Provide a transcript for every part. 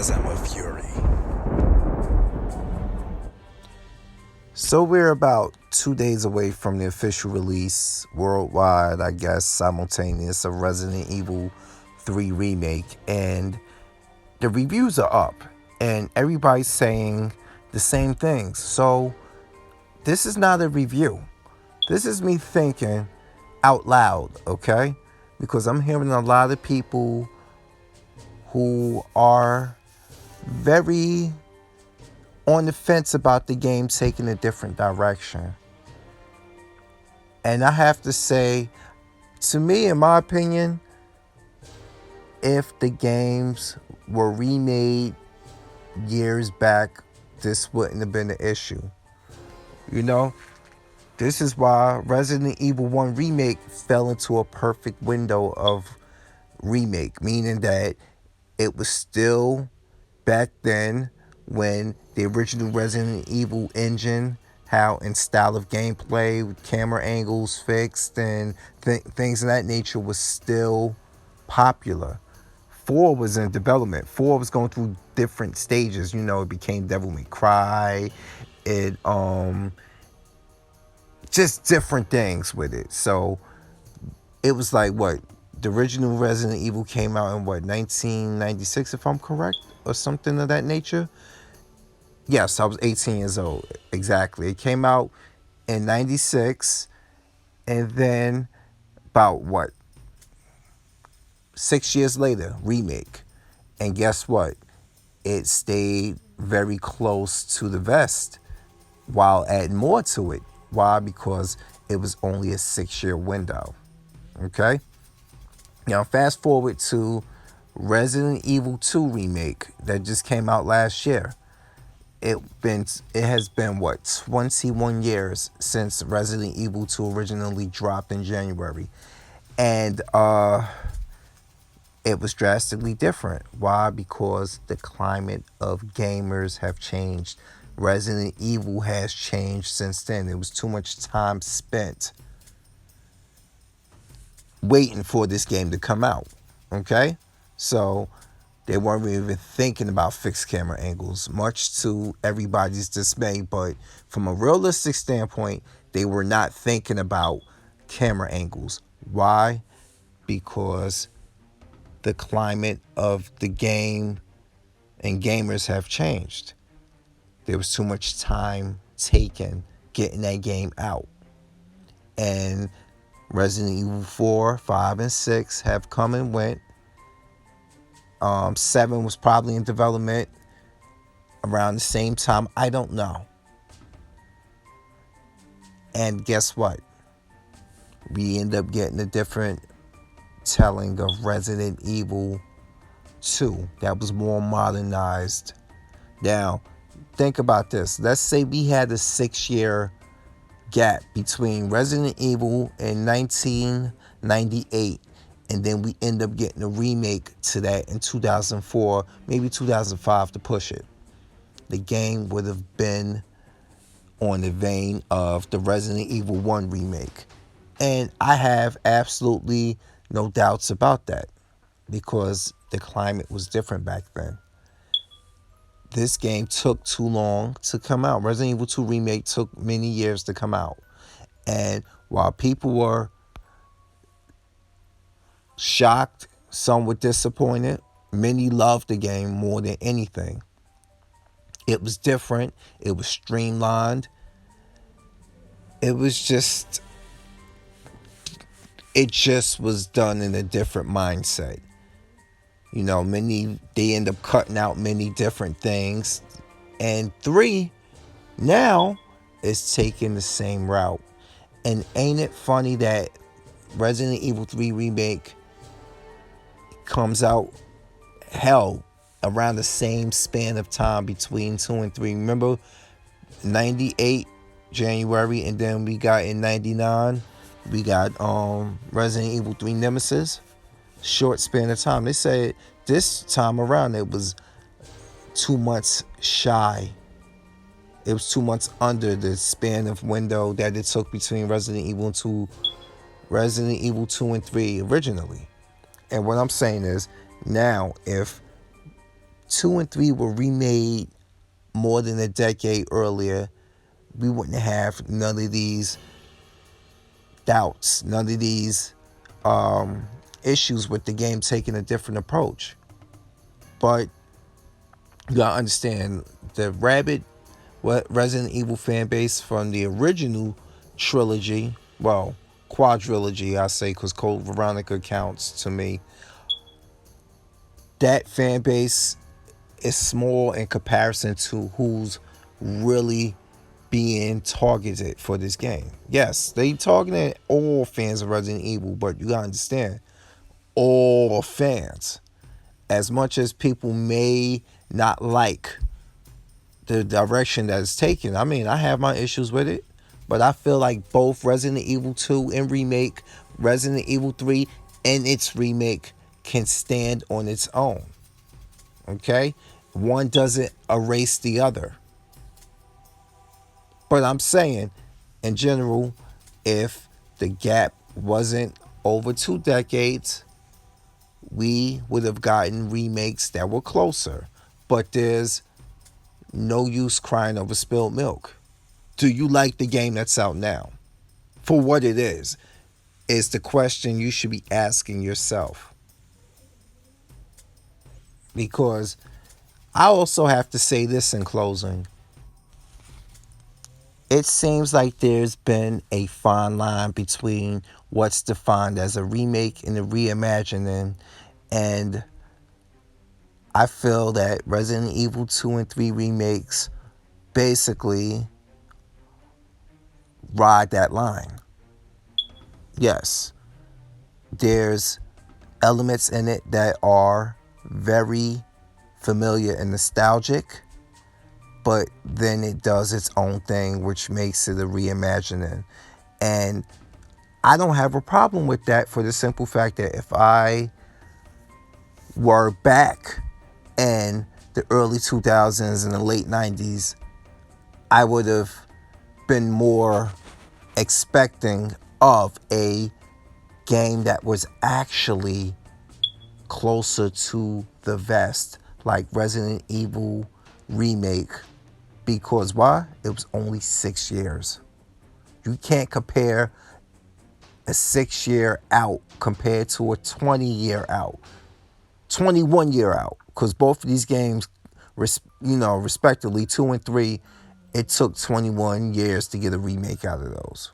enthusiasm of fury. So we're about 2 days away from the official release worldwide, I guess, simultaneous of Resident Evil 3 Remake. And the reviews are up and everybody's saying the same things. So this is not a review. This is me thinking out loud, okay? Because I'm hearing a lot of people who are very on the fence about the game taking a different direction. And I have to say, to me, in my opinion, if the games were remade years back, this wouldn't have been an issue. You know, this is why Resident Evil 1 Remake fell into a perfect window of remake, meaning that it was still back then when the original Resident Evil engine, how and style of gameplay with camera angles fixed and things of that nature was still popular. 4 was in development. 4 was going through different stages. You know, it became Devil May Cry. It just different things with it. So it was like what the original Resident Evil came out in what 1996, if I'm correct, or something of that nature. Yes, I was 18 years old. Exactly. It came out in 96, and then about what 6 years later, remake. And guess what? It stayed very close to the vest while adding more to it. Why? Because it was only a 6-year window. Okay? Now, fast forward to Resident Evil 2 remake that just came out last year. It has been what 21 years since Resident Evil 2 originally dropped in January. And it was drastically different. Why? Because the climate of gamers have changed. Resident Evil has changed since then. There was too much time spent waiting for this game to come out. Okay? So they weren't even thinking about fixed camera angles, much to everybody's dismay. But from a realistic standpoint, they were not thinking about camera angles. Why? Because the climate of the game and gamers have changed. There was too much time taken getting that game out. And Resident Evil 4, 5, and 6 have come and went. 7 was probably in development around the same time. I don't know. And guess what? We end up getting a different telling of Resident Evil 2 that was more modernized. Now, think about this. Let's say we had a 6-year gap between Resident Evil in 1998, and then we end up getting a remake to that in 2004, maybe 2005 to push it. The game would have been on the vein of the Resident Evil 1 remake. And I have absolutely no doubts about that because the climate was different back then. This game took too long to come out. Resident Evil 2 Remake took many years to come out. And while people were shocked, some were disappointed, many loved the game more than anything. It was different. It was streamlined. It just was done in a different mindset. You know, they end up cutting out many different things. And 3 now is taking the same route. And ain't it funny that Resident Evil 3 Remake comes out, hell, around the same span of time between 2 and 3. Remember, 98 January, and then we got in 99, we got Resident Evil 3 Nemesis. Short span of time. They said this time around it was 2 months shy. It was 2 months under the span of window that it took between Resident Evil 2 and 3 originally. And what I'm saying is, now if 2 and 3 were remade more than a decade earlier, we wouldn't have none of these doubts, none of these issues with the game taking a different approach. But you gotta understand the rabid Resident Evil fan base from the original trilogy, well, quadrilogy, I say, because Code Veronica counts to me. That fan base is small in comparison to who's really being targeted for this game. Yes, they targeted all fans of Resident Evil, but you gotta understand, all fans. As much as people may not like the direction that it's taken, I mean, I have my issues with it, but I feel like both Resident Evil 2 and Remake, Resident Evil 3 and its remake can stand on its own. Okay? One doesn't erase the other. But I'm saying, in general, if the gap wasn't over 2 decades, we would have gotten remakes that were closer. But there's no use crying over spilled milk. Do you like the game that's out now? For what it is the question you should be asking yourself. Because I also have to say this in closing. It seems like there's been a fine line between what's defined as a remake and a reimagining, and I feel that Resident Evil 2 and 3 remakes basically ride that line. Yes, there's elements in it that are very familiar and nostalgic, but then it does its own thing, which makes it a reimagining. And I don't have a problem with that for the simple fact that if I were back in the early 2000s and the late 90s, I would have been more expecting of a game that was actually closer to the vest, like Resident Evil Remake. Because why? It was only 6 years. You can't compare a 6 year out compared to a 20 year out, 21 year out. Because both of these games, respectively, 2 and 3, it took 21 years to get a remake out of those.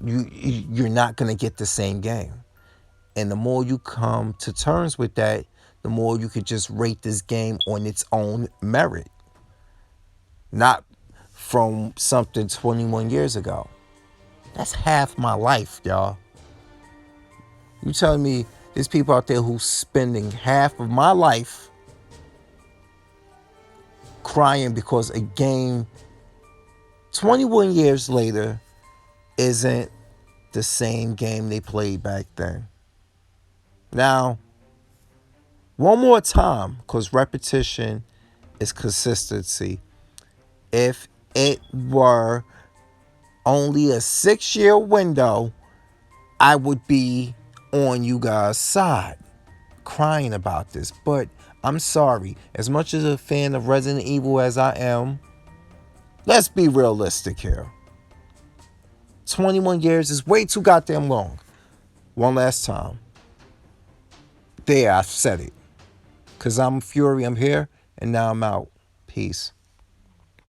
You're not going to get the same game. And the more you come to terms with that, the more you could just rate this game on its own merit. Not from something 21 years ago. That's half my life, y'all. You telling me there's people out there who's spending half of my life crying because a game 21 years later isn't the same game they played back then. Now, one more time, because repetition is consistency. If it were only a 6 year window, I would be on you guys' side crying about this. But I'm sorry, as much as a fan of Resident Evil as I am, let's be realistic here. 21 years is way too goddamn long. One last time. There, I've said it. Because I'm Fury, I'm here, and now I'm out. Peace.